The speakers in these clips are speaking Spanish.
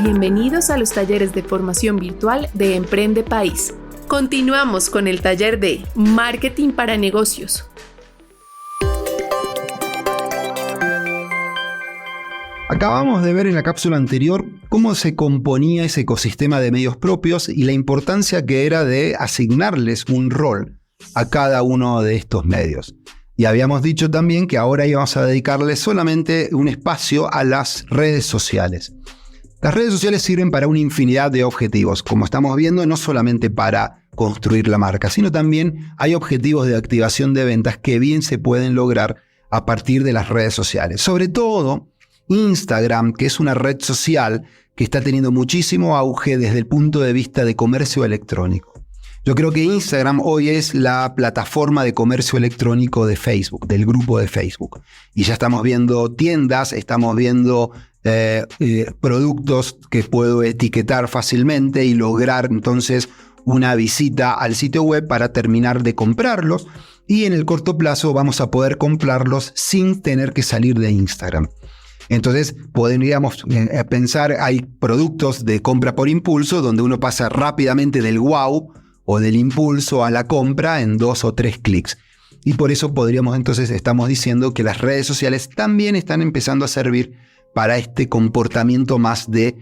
Bienvenidos a los talleres de formación virtual de Emprende País. Continuamos con el taller de Marketing para Negocios. Acabamos de ver en la cápsula anterior cómo se componía ese ecosistema de medios propios y la importancia que era de asignarles un rol a cada uno de estos medios. Y habíamos dicho también que ahora íbamos a dedicarle solamente un espacio a las redes sociales. Las redes sociales sirven para una infinidad de objetivos. Como estamos viendo, no solamente para construir la marca, sino también hay objetivos de activación de ventas que bien se pueden lograr a partir de las redes sociales. Sobre todo Instagram, que es una red social que está teniendo muchísimo auge desde el punto de vista de comercio electrónico. Yo creo que Instagram hoy es la plataforma de comercio electrónico de Facebook, del grupo de Facebook. Y ya estamos viendo tiendas, estamos viendo productos que puedo etiquetar fácilmente y lograr entonces una visita al sitio web para terminar de comprarlos. Y en el corto plazo vamos a poder comprarlos sin tener que salir de Instagram. Entonces podríamos pensar, hay productos de compra por impulso donde uno pasa rápidamente del wow o del impulso a la compra en 2 o 3 clics. Y por eso estamos diciendo que las redes sociales también están empezando a servir para este comportamiento más de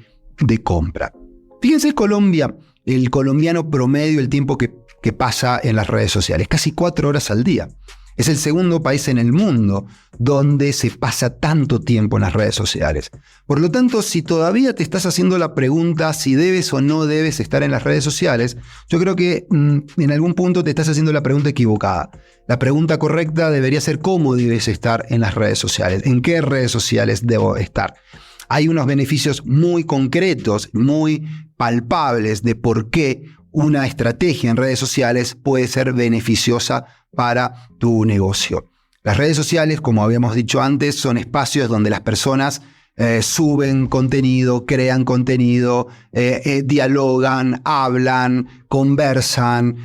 compra. Fíjense Colombia, el colombiano promedio, el tiempo que pasa en las redes sociales, casi 4 horas al día. Es el segundo país en el mundo donde se pasa tanto tiempo en las redes sociales. Por lo tanto, si todavía te estás haciendo la pregunta si debes o no debes estar en las redes sociales, yo creo que en algún punto te estás haciendo la pregunta equivocada. La pregunta correcta debería ser cómo debes estar en las redes sociales, en qué redes sociales debo estar. Hay unos beneficios muy concretos, muy palpables de por qué una estrategia en redes sociales puede ser beneficiosa para tu negocio. Las redes sociales, como habíamos dicho antes, son espacios donde las personas suben contenido, crean contenido, dialogan, hablan, conversan,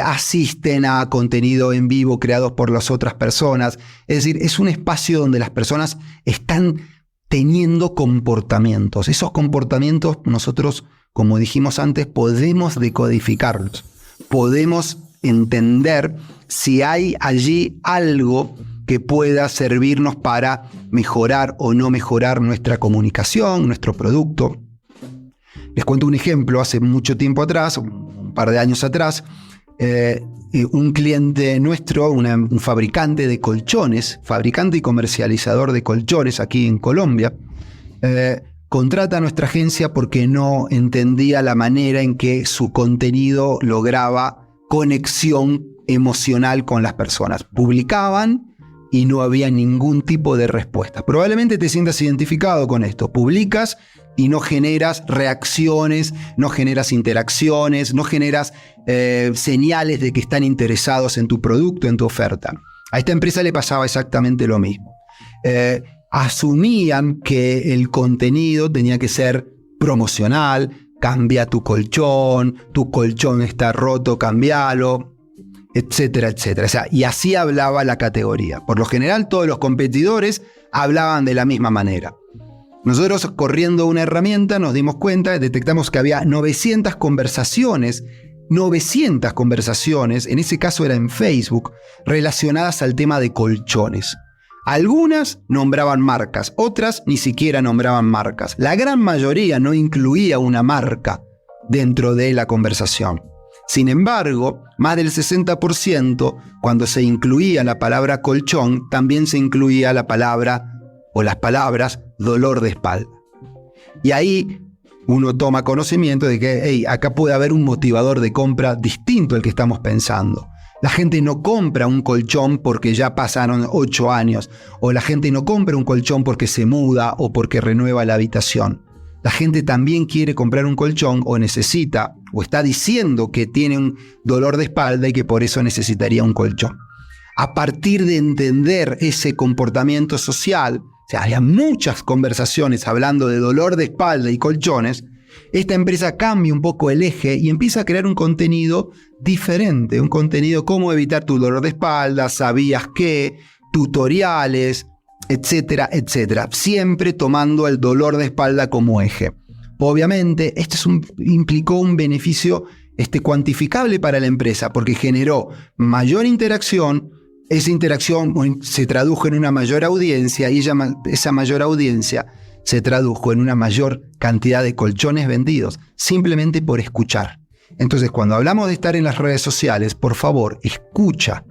asisten a contenido en vivo creados por las otras personas. Es decir, es un espacio donde las personas están teniendo comportamientos. Esos comportamientos nosotros, como dijimos antes, podemos decodificarlos. Podemos entender si hay allí algo que pueda servirnos para mejorar o no mejorar nuestra comunicación, nuestro producto. Les cuento un ejemplo. Hace mucho tiempo atrás, un par de años atrás, un cliente nuestro, un fabricante de colchones, fabricante y comercializador de colchones aquí en Colombia, contrata a nuestra agencia porque no entendía la manera en que su contenido lograba conexión emocional con las personas. Publicaban y no había ningún tipo de respuesta. Probablemente te sientas identificado con esto. Publicas y no generas reacciones, no generas interacciones, no generas señales de que están interesados en tu producto, en tu oferta. A esta empresa le pasaba exactamente lo mismo. Asumían que el contenido tenía que ser promocional, cambia tu colchón está roto, cambialo, etcétera, etcétera. O sea, y así hablaba la categoría. Por lo general, todos los competidores hablaban de la misma manera. Nosotros, corriendo una herramienta, nos dimos cuenta, detectamos que había 900 conversaciones, en ese caso era en Facebook, relacionadas al tema de colchones. Algunas nombraban marcas, otras ni siquiera nombraban marcas. La gran mayoría no incluía una marca dentro de la conversación. Sin embargo, más del 60%, cuando se incluía la palabra colchón, también se incluía la palabra o las palabras dolor de espalda. Y ahí uno toma conocimiento de que acá puede haber un motivador de compra distinto al que estamos pensando. La gente no compra un colchón porque ya pasaron 8 años, o la gente no compra un colchón porque se muda o porque renueva la habitación. La gente también quiere comprar un colchón o necesita, o está diciendo que tiene un dolor de espalda y que por eso necesitaría un colchón. A partir de entender ese comportamiento social, o sea, había muchas conversaciones hablando de dolor de espalda y colchones, esta empresa cambia un poco el eje y empieza a crear un contenido diferente, un contenido cómo evitar tu dolor de espalda, sabías qué, tutoriales, etcétera, etcétera. Siempre tomando el dolor de espalda como eje. Obviamente, implicó un beneficio cuantificable para la empresa porque generó mayor interacción. Esa interacción se tradujo en una mayor audiencia y esa mayor audiencia se tradujo en una mayor cantidad de colchones vendidos, simplemente por escuchar. Entonces, cuando hablamos de estar en las redes sociales, por favor, escucha.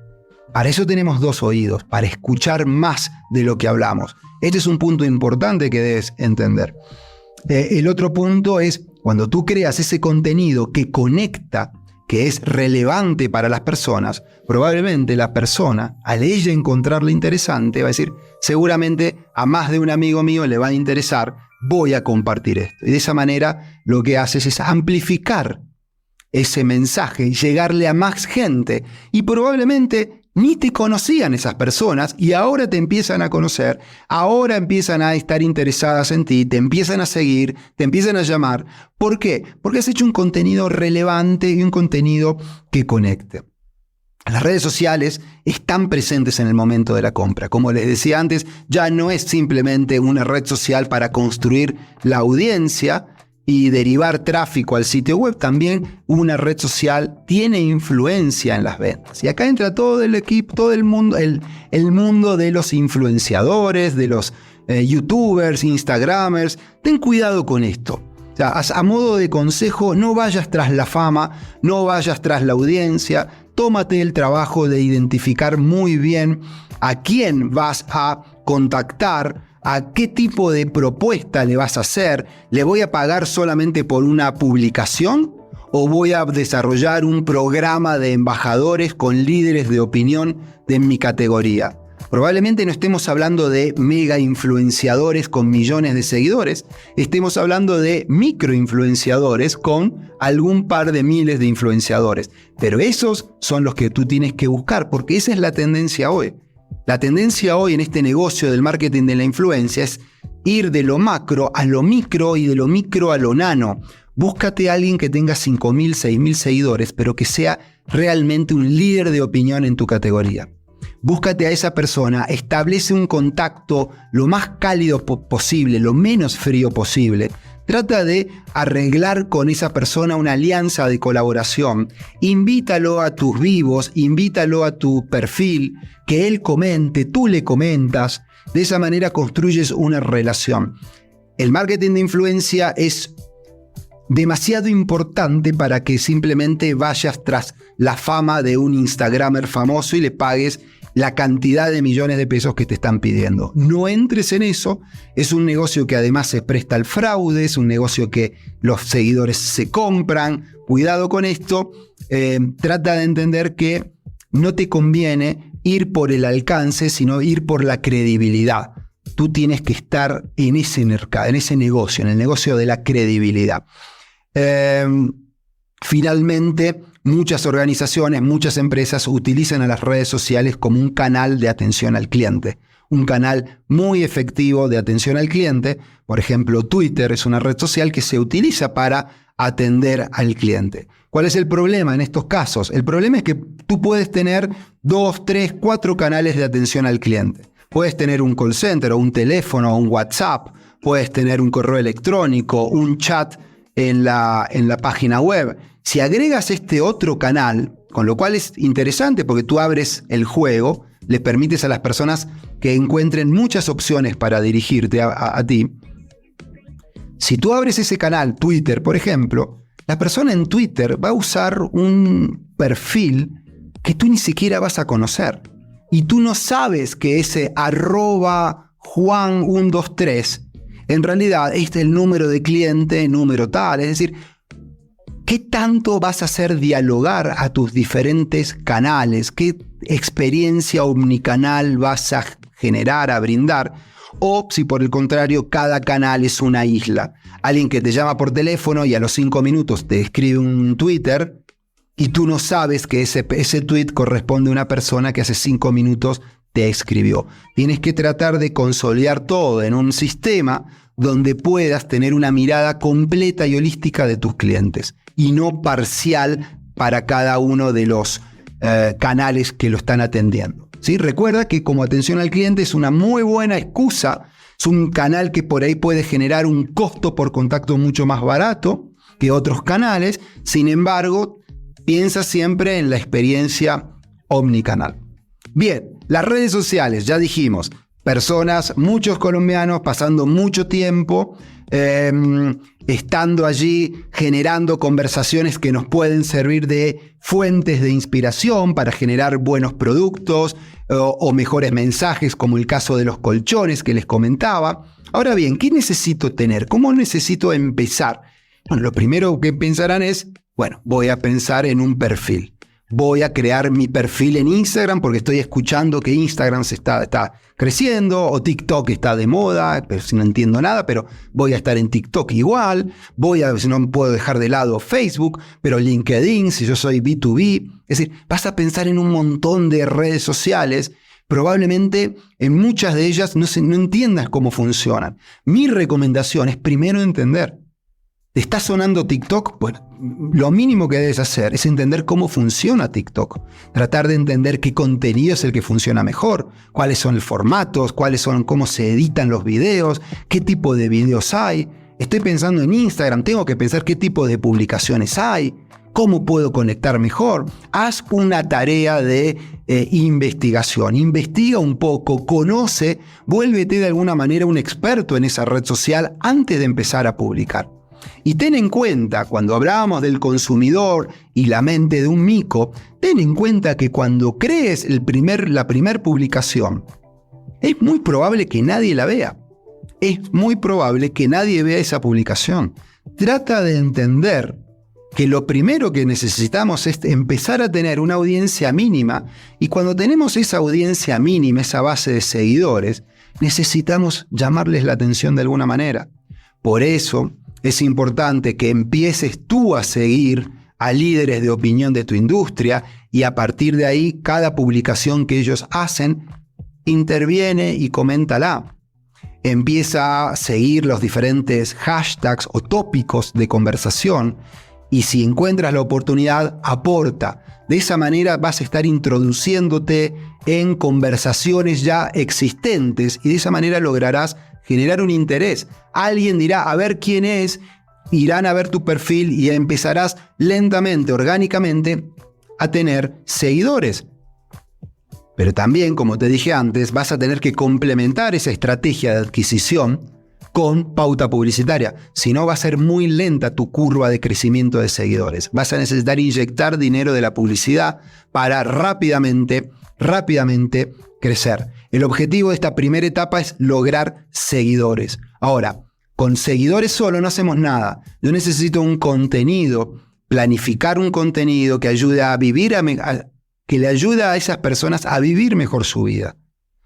Para eso tenemos 2 oídos, para escuchar más de lo que hablamos. Este es un punto importante que debes entender. El otro punto es cuando tú creas ese contenido que conecta, que es relevante para las personas, probablemente la persona, al ella encontrarle interesante, va a decir, seguramente a más de un amigo mío le va a interesar, voy a compartir esto. Y de esa manera lo que haces es amplificar ese mensaje, llegarle a más gente. Y probablemente ni te conocían esas personas y ahora te empiezan a conocer, ahora empiezan a estar interesadas en ti, te empiezan a seguir, te empiezan a llamar. ¿Por qué? Porque has hecho un contenido relevante y un contenido que conecte. Las redes sociales están presentes en el momento de la compra. Como les decía antes, ya no es simplemente una red social para construir la audiencia y derivar tráfico al sitio web. También una red social tiene influencia en las ventas. Y acá entra todo el equipo, todo el mundo, el mundo de los influenciadores, de los youtubers, instagramers. Ten cuidado con esto. O sea, a modo de consejo, no vayas tras la fama, no vayas tras la audiencia. Tómate el trabajo de identificar muy bien a quién vas a contactar, a qué tipo de propuesta le vas a hacer. ¿Le voy a pagar solamente por una publicación? ¿O voy a desarrollar un programa de embajadores con líderes de opinión de mi categoría? Probablemente no estemos hablando de mega influenciadores con millones de seguidores, estemos hablando de microinfluenciadores con algún par de miles de influenciadores. Pero esos son los que tú tienes que buscar, porque esa es la tendencia hoy. La tendencia hoy en este negocio del marketing de la influencia es ir de lo macro a lo micro y de lo micro a lo nano. Búscate a alguien que tenga 5.000, 6.000 seguidores, pero que sea realmente un líder de opinión en tu categoría. Búscate a esa persona, establece un contacto lo más cálido posible, lo menos frío posible. Trata de arreglar con esa persona una alianza de colaboración. Invítalo a tus vivos, invítalo a tu perfil, que él comente, tú le comentas. De esa manera construyes una relación. El marketing de influencia es demasiado importante para que simplemente vayas tras la fama de un Instagramer famoso y le pagues la cantidad de millones de pesos que te están pidiendo. No entres en eso. Es un negocio que además se presta al fraude, es un negocio que los seguidores se compran. Cuidado con esto. Trata de entender que no te conviene ir por el alcance, sino ir por la credibilidad. Tú tienes que estar en ese mercado, en ese negocio, en el negocio de la credibilidad. Finalmente, muchas organizaciones, muchas empresas utilizan a las redes sociales como un canal de atención al cliente. Un canal muy efectivo de atención al cliente. Por ejemplo, Twitter es una red social que se utiliza para atender al cliente. ¿Cuál es el problema en estos casos? El problema es que tú puedes tener 2, 3, 4 canales de atención al cliente. Puedes tener un call center o un teléfono o un WhatsApp. Puedes tener un correo electrónico, un chat en la página web. Si agregas este otro canal, con lo cual es interesante porque tú abres el juego, le permites a las personas que encuentren muchas opciones para dirigirte a ti. Si tú abres ese canal, Twitter, por ejemplo, la persona en Twitter va a usar un perfil que tú ni siquiera vas a conocer. Y tú no sabes que ese @Juan123 en realidad este es el número de cliente, número tal. Es decir, ¿qué tanto vas a hacer dialogar a tus diferentes canales? ¿Qué experiencia omnicanal vas a generar, a brindar? O si por el contrario cada canal es una isla. Alguien que te llama por teléfono y a los 5 minutos te escribe un Twitter y tú no sabes que ese tweet corresponde a una persona que hace 5 minutos te escribió. Tienes que tratar de consolidar todo en un sistema donde puedas tener una mirada completa y holística de tus clientes y no parcial para cada uno de los canales que lo están atendiendo. ¿Sí? Recuerda que como atención al cliente es una muy buena excusa Es un canal que por ahí puede generar un costo por contacto mucho más barato que otros canales. Sin embargo, piensa siempre en la experiencia omnicanal. Bien, las redes sociales, ya dijimos, personas, muchos colombianos pasando mucho tiempo estando allí, generando conversaciones que nos pueden servir de fuentes de inspiración para generar buenos productos o mejores mensajes, como el caso de los colchones que les comentaba. Ahora bien, ¿qué necesito tener? ¿Cómo necesito empezar? Bueno, lo primero que pensarán es, bueno, voy a pensar en un perfil. Voy a crear mi perfil en Instagram porque estoy escuchando que Instagram se está creciendo o TikTok está de moda, pero si no entiendo nada, pero voy a estar en TikTok igual. No puedo dejar de lado Facebook, pero LinkedIn, si yo soy B2B. Es decir, vas a pensar en un montón de redes sociales. Probablemente en muchas de ellas no entiendas cómo funcionan. Mi recomendación es primero entender. ¿Te está sonando TikTok? Bueno, lo mínimo que debes hacer es entender cómo funciona TikTok. Tratar de entender qué contenido es el que funciona mejor, cuáles son los formatos, cómo se editan los videos, qué tipo de videos hay. Estoy pensando en Instagram, tengo que pensar qué tipo de publicaciones hay, cómo puedo conectar mejor. Haz una tarea de investigación. Investiga un poco, conoce, vuélvete de alguna manera un experto en esa red social antes de empezar a publicar. Y ten en cuenta, cuando hablábamos del consumidor y la mente de un mico, ten en cuenta que cuando crees la primer publicación, es muy probable que nadie la vea. Es muy probable que nadie vea esa publicación. Trata de entender que lo primero que necesitamos es empezar a tener una audiencia mínima, y cuando tenemos esa audiencia mínima, esa base de seguidores, necesitamos llamarles la atención de alguna manera. Por eso es importante que empieces tú a seguir a líderes de opinión de tu industria y a partir de ahí cada publicación que ellos hacen, interviene y coméntala. Empieza a seguir los diferentes hashtags o tópicos de conversación y si encuentras la oportunidad, aporta. De esa manera vas a estar introduciéndote en conversaciones ya existentes y de esa manera lograrás generar un interés. Alguien dirá, a ver quién es, irán a ver tu perfil y empezarás lentamente, orgánicamente, a tener seguidores. Pero también, como te dije antes, vas a tener que complementar esa estrategia de adquisición con pauta publicitaria. Si no, va a ser muy lenta tu curva de crecimiento de seguidores. Vas a necesitar inyectar dinero de la publicidad para rápidamente crecer. El objetivo de esta primera etapa es lograr seguidores. Ahora, con seguidores solo no hacemos nada. Yo necesito un contenido, planificar un contenido que ayude a vivir, que le ayude a esas personas a vivir mejor su vida.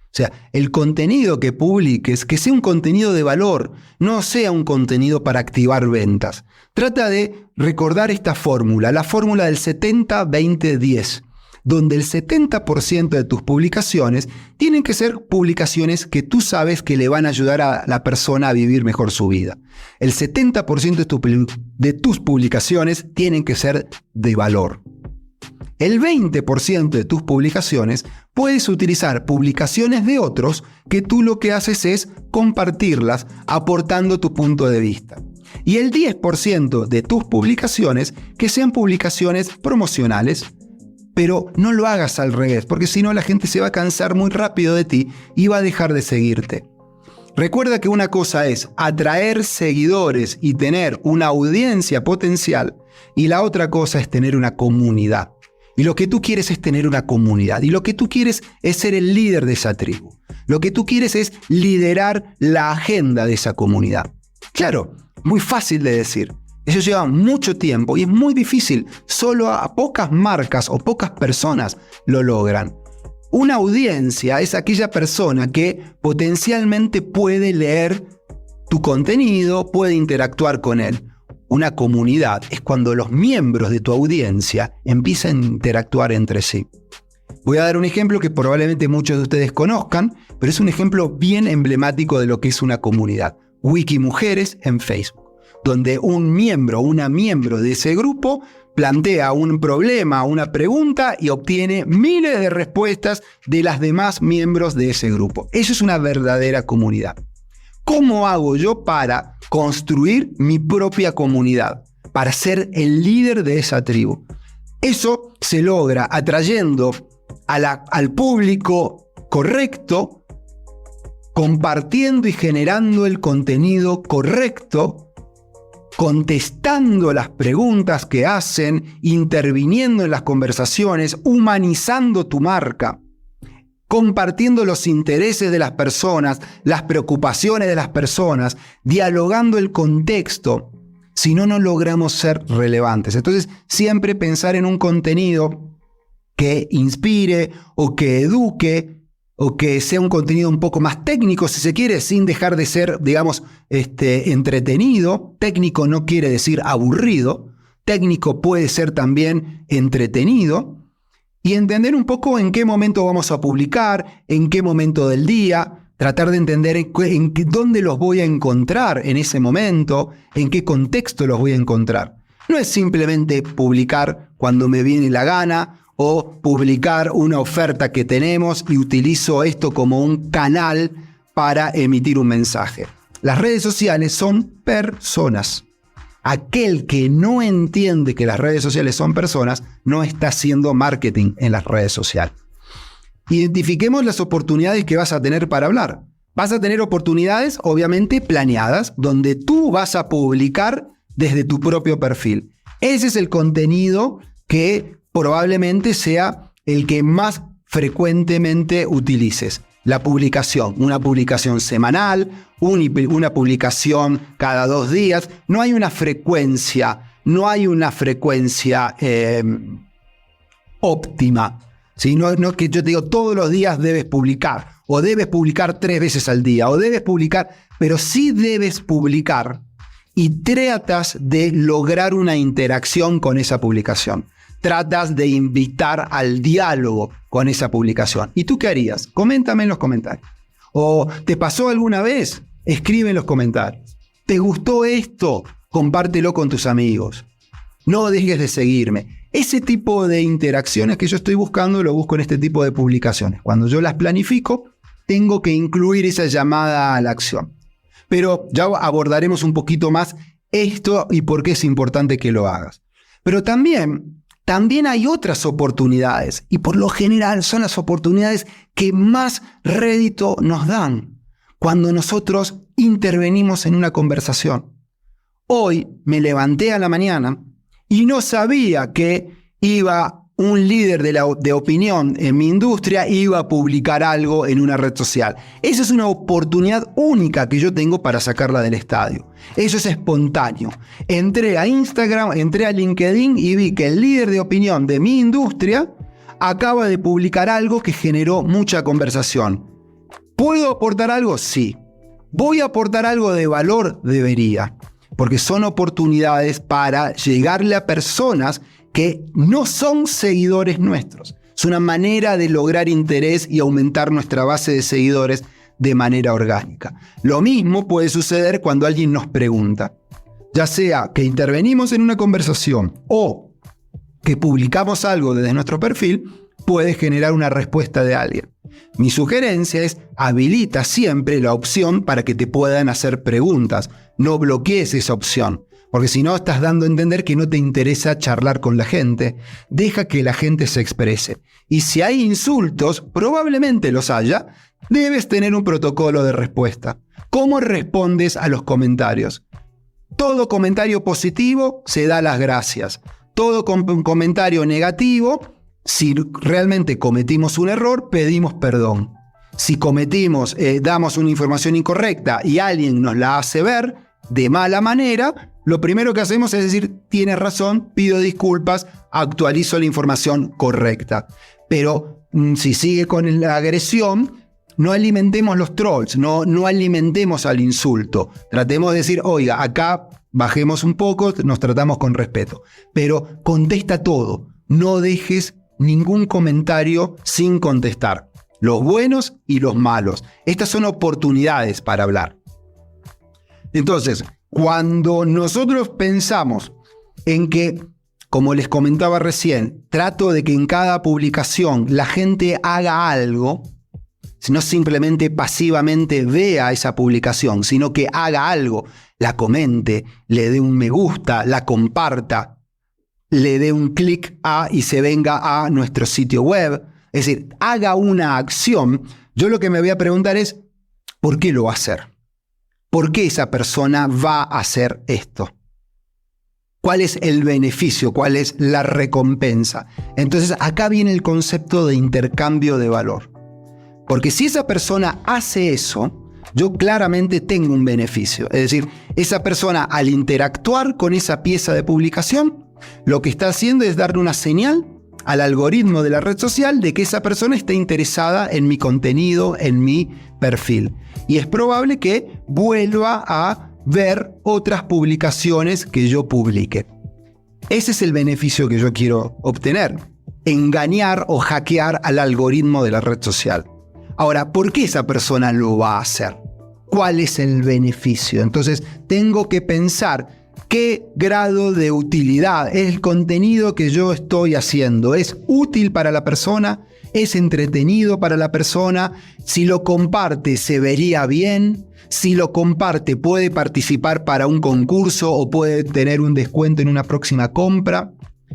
O sea, el contenido que publiques, que sea un contenido de valor, no sea un contenido para activar ventas. Trata de recordar esta fórmula, la fórmula del 70-20-10. Donde el 70% de tus publicaciones tienen que ser publicaciones que tú sabes que le van a ayudar a la persona a vivir mejor su vida. El 70% de tus publicaciones tienen que ser de valor. El 20% de tus publicaciones puedes utilizar publicaciones de otros que tú lo que haces es compartirlas aportando tu punto de vista. Y el 10% de tus publicaciones que sean publicaciones promocionales. Pero no lo hagas al revés, porque si no la gente se va a cansar muy rápido de ti y va a dejar de seguirte. Recuerda que una cosa es atraer seguidores y tener una audiencia potencial, y la otra cosa es tener una comunidad. Y lo que tú quieres es tener una comunidad, y lo que tú quieres es ser el líder de esa tribu. Lo que tú quieres es liderar la agenda de esa comunidad. Claro, muy fácil de decir. Eso lleva mucho tiempo y es muy difícil. Solo a pocas marcas o pocas personas lo logran. Una audiencia es aquella persona que potencialmente puede leer tu contenido, puede interactuar con él. Una comunidad es cuando los miembros de tu audiencia empiezan a interactuar entre sí. Voy a dar un ejemplo que probablemente muchos de ustedes conozcan, pero es un ejemplo bien emblemático de lo que es una comunidad. Wikimujeres en Facebook, donde una miembro de ese grupo plantea un problema, una pregunta y obtiene miles de respuestas de las demás miembros de ese grupo. Eso es una verdadera comunidad. ¿Cómo hago yo para construir mi propia comunidad? Para ser el líder de esa tribu. Eso se logra atrayendo al público correcto, compartiendo y generando el contenido correcto, contestando las preguntas que hacen, interviniendo en las conversaciones, humanizando tu marca, compartiendo los intereses de las personas, las preocupaciones de las personas, dialogando el contexto. Si no, no logramos ser relevantes. Entonces, siempre pensar en un contenido que inspire o que eduque o que sea un contenido un poco más técnico, si se quiere, sin dejar de ser, digamos, entretenido. Técnico no quiere decir aburrido. Técnico puede ser también entretenido. Y entender un poco en qué momento vamos a publicar, en qué momento del día, tratar de entender dónde los voy a encontrar en ese momento, en qué contexto los voy a encontrar. No es simplemente publicar cuando me viene la gana o publicar una oferta que tenemos y utilizo esto como un canal para emitir un mensaje. Las redes sociales son personas. Aquel que no entiende que las redes sociales son personas no está haciendo marketing en las redes sociales. Identifiquemos las oportunidades que vas a tener para hablar. Vas a tener oportunidades, obviamente, planeadas, donde tú vas a publicar desde tu propio perfil. Ese es el contenido que probablemente sea el que más frecuentemente utilices. La publicación, una publicación semanal, una publicación cada 2 días. No hay una frecuencia óptima. ¿Sí? No que yo te digo todos los días debes publicar, o debes publicar 3 veces al día, o debes publicar, pero sí debes publicar y tratas de lograr una interacción con esa publicación. Tratas de invitar al diálogo con esa publicación. ¿Y tú qué harías? Coméntame en los comentarios. ¿O te pasó alguna vez? Escribe en los comentarios. ¿Te gustó esto? Compártelo con tus amigos. No dejes de seguirme. Ese tipo de interacciones que yo estoy buscando, lo busco en este tipo de publicaciones. Cuando yo las planifico, tengo que incluir esa llamada a la acción. Pero ya abordaremos un poquito más esto y por qué es importante que lo hagas. Pero también hay otras oportunidades y por lo general son las oportunidades que más rédito nos dan cuando nosotros intervenimos en una conversación. Hoy me levanté a la mañana y no sabía que un líder de opinión en mi industria iba a publicar algo en una red social. Esa es una oportunidad única que yo tengo para sacarla del estadio. Eso es espontáneo. Entré a Instagram, entré a LinkedIn y vi que el líder de opinión de mi industria acaba de publicar algo que generó mucha conversación. ¿Puedo aportar algo? Sí. ¿Voy a aportar algo de valor? Debería. Porque son oportunidades para llegarle a personas que no son seguidores nuestros. Es una manera de lograr interés y aumentar nuestra base de seguidores de manera orgánica. Lo mismo puede suceder cuando alguien nos pregunta. Ya sea que intervenimos en una conversación o que publicamos algo desde nuestro perfil, puede generar una respuesta de alguien. Mi sugerencia es habilita siempre la opción para que te puedan hacer preguntas. No bloquees esa opción. Porque si no, estás dando a entender que no te interesa charlar con la gente. Deja que la gente se exprese. Y si hay insultos, probablemente los haya, debes tener un protocolo de respuesta. ¿Cómo respondes a los comentarios? Todo comentario positivo se da las gracias. Todo comentario negativo, si realmente cometimos un error, pedimos perdón. Si damos una información incorrecta y alguien nos la hace ver de mala manera, lo primero que hacemos es decir, tienes razón, pido disculpas, actualizo la información correcta. Pero si sigue con la agresión, no alimentemos los trolls, no alimentemos al insulto. Tratemos de decir, oiga, acá bajemos un poco, nos tratamos con respeto. Pero contesta todo, no dejes ningún comentario sin contestar. Los buenos y los malos. Estas son oportunidades para hablar. Entonces, cuando nosotros pensamos en que, como les comentaba recién, trato de que en cada publicación la gente haga algo, no simplemente pasivamente vea esa publicación, sino que haga algo, la comente, le dé un me gusta, la comparta, le dé un clic y se venga a nuestro sitio web. Es decir, haga una acción. Yo lo que me voy a preguntar es, ¿por qué lo va a hacer? ¿Por qué esa persona va a hacer esto? ¿Cuál es el beneficio? ¿Cuál es la recompensa? Entonces acá viene el concepto de intercambio de valor. Porque si esa persona hace eso, yo claramente tengo un beneficio. Es decir, esa persona al interactuar con esa pieza de publicación, lo que está haciendo es darle una señal al algoritmo de la red social de que esa persona está interesada en mi contenido, en mi perfil. Y es probable que vuelva a ver otras publicaciones que yo publique. Ese es el beneficio que yo quiero obtener. Engañar o hackear al algoritmo de la red social. Ahora, ¿por qué esa persona lo va a hacer? ¿Cuál es el beneficio? Entonces, tengo que pensar qué grado de utilidad es el contenido que yo estoy haciendo. ¿Es útil para la persona? ¿Es entretenido para la persona? Si lo comparte, ¿se vería bien? Si lo comparte, ¿puede participar para un concurso o puede tener un descuento en una próxima compra?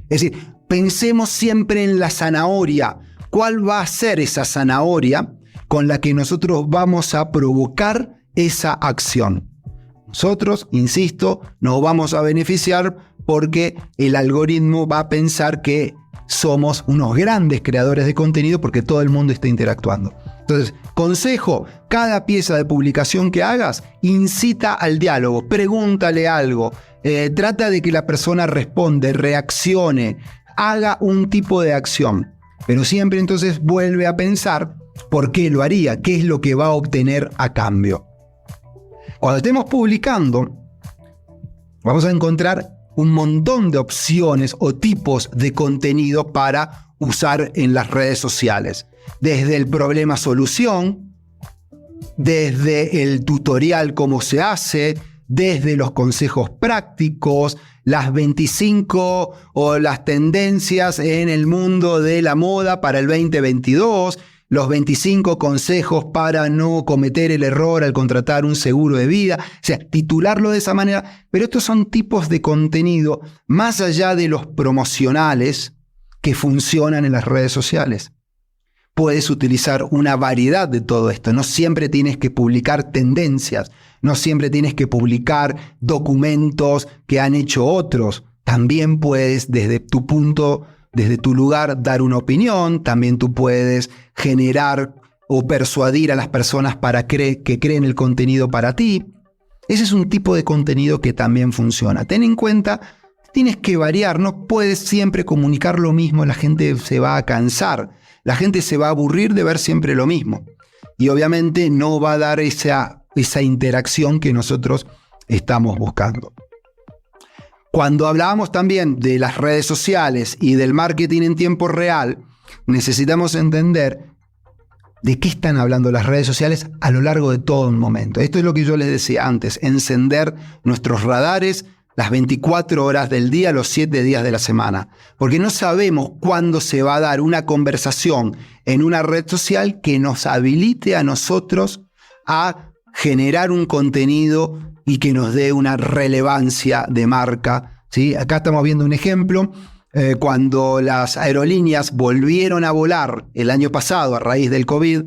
Es decir, pensemos siempre en la zanahoria. ¿Cuál va a ser esa zanahoria con la que nosotros vamos a provocar esa acción? Nosotros, insisto, nos vamos a beneficiar porque el algoritmo va a pensar que somos unos grandes creadores de contenido porque todo el mundo está interactuando. Entonces, consejo, cada pieza de publicación que hagas, incita al diálogo, pregúntale algo, trata de que la persona responda, reaccione, haga un tipo de acción. Pero siempre entonces vuelve a pensar por qué lo haría, qué es lo que va a obtener a cambio. Cuando estemos publicando, vamos a encontrar un montón de opciones o tipos de contenido para usar en las redes sociales. Desde el problema-solución, desde el tutorial cómo se hace, desde los consejos prácticos, las 25 o las tendencias en el mundo de la moda para el 2022, los 25 consejos para no cometer el error al contratar un seguro de vida. O sea, titularlo de esa manera. Pero estos son tipos de contenido más allá de los promocionales que funcionan en las redes sociales. Puedes utilizar una variedad de todo esto. No siempre tienes que publicar tendencias. No siempre tienes que publicar documentos que han hecho otros. También puedes, desde tu lugar, dar una opinión. También tú puedes generar o persuadir a las personas para que creen el contenido para ti. Ese es un tipo de contenido que también funciona. Ten en cuenta, tienes que variar. No puedes siempre comunicar lo mismo. La gente se va a cansar. La gente se va a aburrir de ver siempre lo mismo. Y obviamente no va a dar esa interacción que nosotros estamos buscando. Cuando hablábamos también de las redes sociales y del marketing en tiempo real, necesitamos entender de qué están hablando las redes sociales a lo largo de todo un momento. Esto es lo que yo les decía antes, encender nuestros radares las 24 horas del día, los 7 días de la semana. Porque no sabemos cuándo se va a dar una conversación en una red social que nos habilite a nosotros a generar un contenido y que nos dé una relevancia de marca, ¿sí? Acá estamos viendo un ejemplo. Cuando las aerolíneas volvieron a volar el año pasado a raíz del COVID,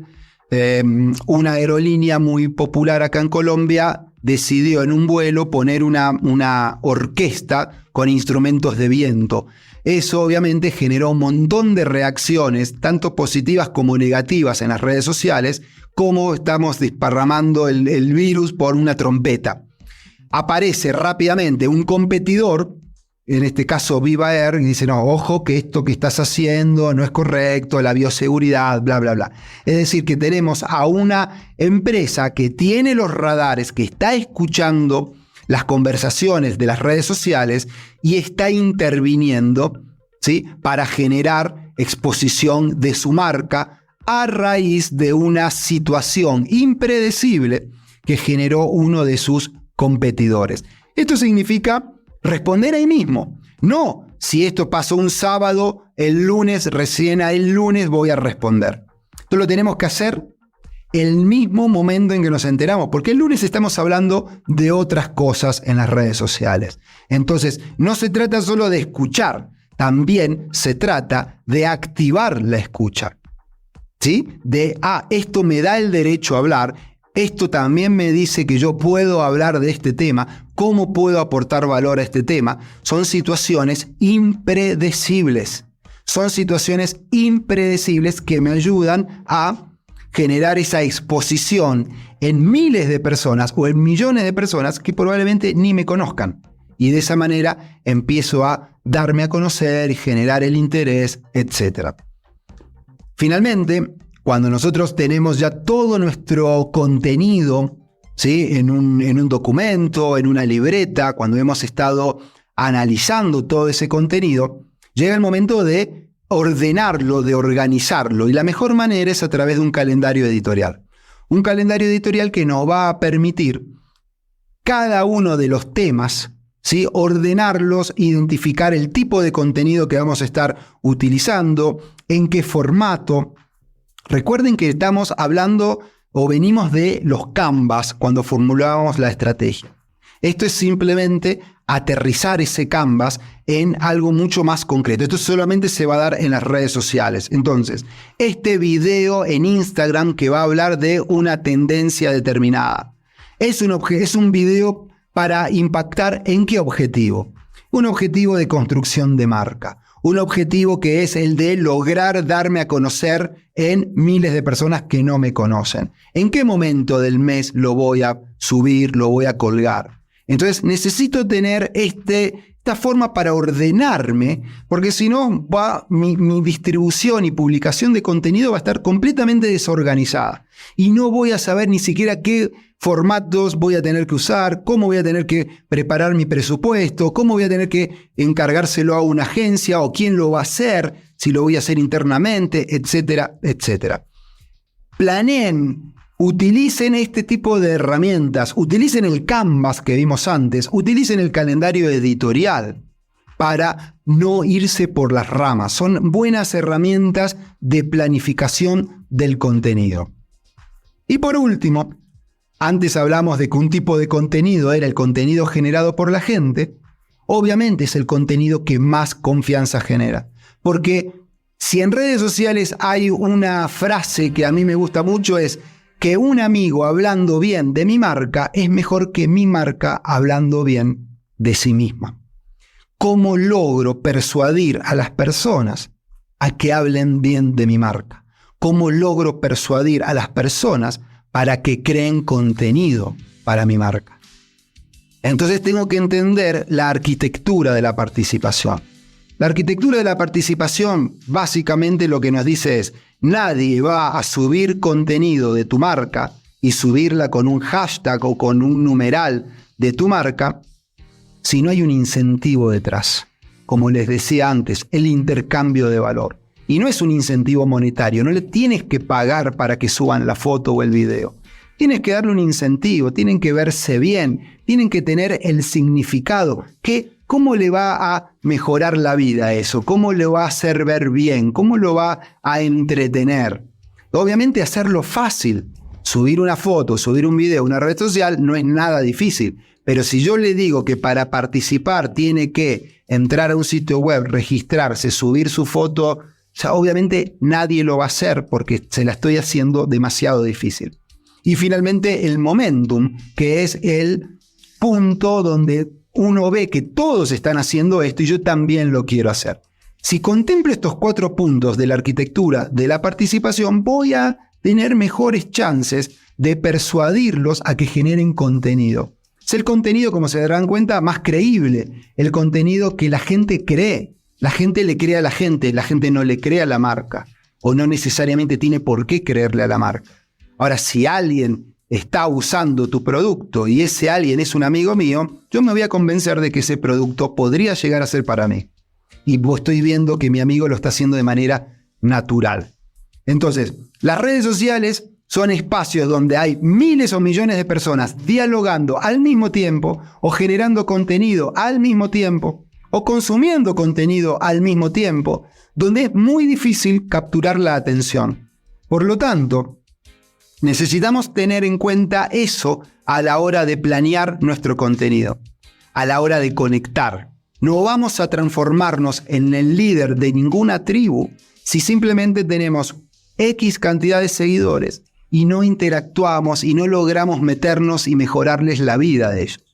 una aerolínea muy popular acá en Colombia decidió en un vuelo poner una orquesta con instrumentos de viento. Eso obviamente generó un montón de reacciones, tanto positivas como negativas en las redes sociales, como estamos desparramando el virus por una trompeta. Aparece rápidamente un competidor, en este caso Viva Air, y dice, no, ojo que esto que estás haciendo no es correcto, la bioseguridad, bla, bla, bla. Es decir, que tenemos a una empresa que tiene los radares, que está escuchando las conversaciones de las redes sociales y está interviniendo, ¿sí?, para generar exposición de su marca a raíz de una situación impredecible que generó uno de sus competidores. Esto significa responder ahí mismo. No, si esto pasó un sábado, el lunes voy a responder. Esto lo tenemos que hacer el mismo momento en que nos enteramos, porque el lunes estamos hablando de otras cosas en las redes sociales. Entonces, no se trata solo de escuchar, también se trata de activar la escucha. ¿Sí? Esto me da el derecho a hablar, esto también me dice que yo puedo hablar de este tema, ¿cómo puedo aportar valor a este tema? Son situaciones impredecibles. Son situaciones impredecibles que me ayudan a generar esa exposición en miles de personas o en millones de personas que probablemente ni me conozcan. Y de esa manera empiezo a darme a conocer y generar el interés, etc. Finalmente, cuando nosotros tenemos ya todo nuestro contenido, ¿sí?, en un documento, en una libreta, cuando hemos estado analizando todo ese contenido, llega el momento de ordenarlo, de organizarlo. Y la mejor manera es a través de un calendario editorial. Un calendario editorial que nos va a permitir cada uno de los temas, ¿sí?, ordenarlos, identificar el tipo de contenido que vamos a estar utilizando, en qué formato. Recuerden que estamos hablando o venimos de los canvas cuando formulábamos la estrategia. Esto es simplemente aterrizar ese canvas en algo mucho más concreto. Esto solamente se va a dar en las redes sociales. Entonces, este video en Instagram que va a hablar de una tendencia determinada. Es un video para impactar ¿en qué objetivo? Un objetivo de construcción de marca. Un objetivo que es el de lograr darme a conocer en miles de personas que no me conocen. ¿En qué momento del mes lo voy a subir, lo voy a colgar? Entonces necesito tener esta forma para ordenarme, porque si no mi distribución y publicación de contenido va a estar completamente desorganizada. Y no voy a saber ni siquiera qué formatos voy a tener que usar, cómo voy a tener que preparar mi presupuesto, cómo voy a tener que encargárselo a una agencia o quién lo va a hacer, si lo voy a hacer internamente, etcétera, etcétera. Planeen, utilicen este tipo de herramientas, utilicen el Canvas que vimos antes, utilicen el calendario editorial para no irse por las ramas. Son buenas herramientas de planificación del contenido. Y por último, antes hablamos de que un tipo de contenido era el contenido generado por la gente. Obviamente es el contenido que más confianza genera. Porque si en redes sociales hay una frase que a mí me gusta mucho, es que un amigo hablando bien de mi marca es mejor que mi marca hablando bien de sí misma. ¿Cómo logro persuadir a las personas a que hablen bien de mi marca? ¿Cómo logro persuadir a las personas para que creen contenido para mi marca? Entonces tengo que entender la arquitectura de la participación. La arquitectura de la participación básicamente lo que nos dice es: nadie va a subir contenido de tu marca y subirla con un hashtag o con un numeral de tu marca si no hay un incentivo detrás. Como les decía antes, el intercambio de valor. Y no es un incentivo monetario, no le tienes que pagar para que suban la foto o el video. Tienes que darle un incentivo, tienen que verse bien, tienen que tener el significado. ¿Cómo le va a mejorar la vida eso? ¿Cómo le va a hacer ver bien? ¿Cómo lo va a entretener? Obviamente hacerlo fácil. Subir una foto, subir un video a una red social no es nada difícil. Pero si yo le digo que para participar tiene que entrar a un sitio web, registrarse, subir su foto, obviamente nadie lo va a hacer porque se la estoy haciendo demasiado difícil. Y finalmente el momentum, que es el punto donde uno ve que todos están haciendo esto y yo también lo quiero hacer. Si contemplo estos 4 puntos de la arquitectura de la participación, voy a tener mejores chances de persuadirlos a que generen contenido. Es el contenido, como se darán cuenta, más creíble, el contenido que la gente cree. La gente le cree a la gente no le cree a la marca, o no necesariamente tiene por qué creerle a la marca. Ahora, si alguien está usando tu producto y ese alguien es un amigo mío, yo me voy a convencer de que ese producto podría llegar a ser para mí. Y estoy viendo que mi amigo lo está haciendo de manera natural. Entonces, las redes sociales son espacios donde hay miles o millones de personas dialogando al mismo tiempo, o generando contenido al mismo tiempo, o consumiendo contenido al mismo tiempo, donde es muy difícil capturar la atención. Por lo tanto, Necesitamos tener en cuenta eso a la hora de planear nuestro contenido, a la hora de conectar. No vamos a transformarnos en el líder de ninguna tribu si simplemente tenemos X cantidad de seguidores y no interactuamos y no logramos meternos y mejorarles la vida de ellos.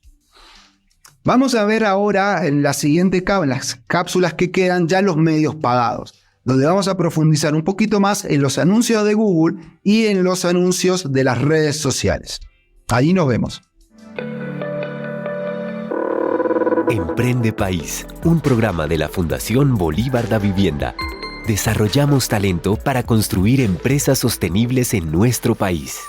Vamos a ver ahora en la siguiente en las cápsulas que quedan ya los medios pagados, donde vamos a profundizar un poquito más en los anuncios de Google y en los anuncios de las redes sociales. Ahí nos vemos. Emprende País, un programa de la Fundación Bolívar da Vivienda. Desarrollamos talento para construir empresas sostenibles en nuestro país.